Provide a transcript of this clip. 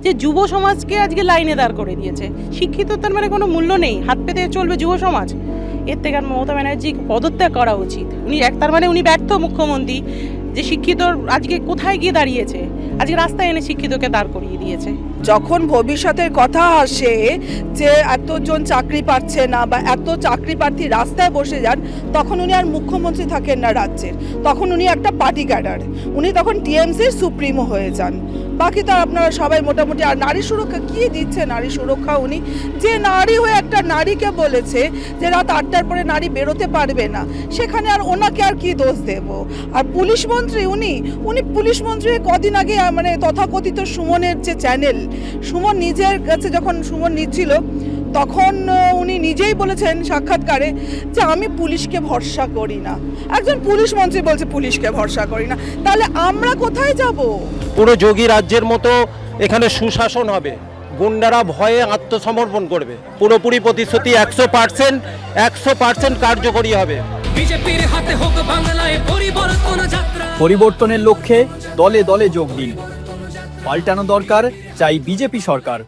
যে যুব সমাজকে আজকে লাইনে দাঁড় করে দিয়েছে। শিক্ষিততার মানে কোনো মূল্য নেই, হাত পেতে চলবে যুব সমাজ। এর থেকে মমতা ব্যানার্জি পদত্যাগ করা উচিত। উনি তার মানে উনি ব্যর্থ মুখ্যমন্ত্রী, যে শিক্ষিত আজকে কোথায় গিয়ে দাঁড়িয়েছে, আজকে রাস্তায় এনে শিক্ষিতকে দাঁড় করিয়ে দিয়েছে। যখন ভবিষ্যতের কথা আসে যে এতজন চাকরি পাচ্ছে না বা এত চাকরি প্রার্থী রাস্তায় বসে যান, তখন উনি আর মুখ্যমন্ত্রী থাকেন না রাজ্যের, তখন উনি একটা পার্টি ক্যাডার, উনি তখন টিএমসির সুপ্রিমো হয়ে যান। বাকি তো আপনারা সবাই মোটামুটি। আর নারী সুরক্ষা কি দিচ্ছে? নারী সুরক্ষা উনি যে নারী হয়ে একটা নারীকে বলেছে যে রাত 8টার পরে নারী বেরোতে পারবে না, সেখানে আর ওনাকে আর কি দোষ দেব? আর পুলিশ মন্ত্রী উনি পুলিশ মন্ত্রী কদিন আগে মানে তথাকথিত সুমনের যে চ্যানেল, সুমন নিজের কাছে যখন সুমন নিচ্ছিল তখন উনি নিজেই বলেছেন সাক্ষাৎকারে যে আমি পুলিশকে ভরসা করি না। একজন পুলিশ মন্ত্রী বলছে পুলিশকে ভরসা করি না, তাহলে আমরা কোথায় যাব? পুরো যোগী রাজ্যের মতো এখানে সুশাসন হবে, গুন্ডারা ভয়ে আত্মসমর্পণ করবে। পুরোপুরি প্রতিশ্রুতি 100% কার্যকরী হবে। বিজেপির হাতে হোক বাংলায় পরিবর্তন যাত্রা। পরিবর্তনের লক্ষ্যে দলে দলে যোগ দিন। পাল্টানো দরকার, চাই বিজেপি সরকার।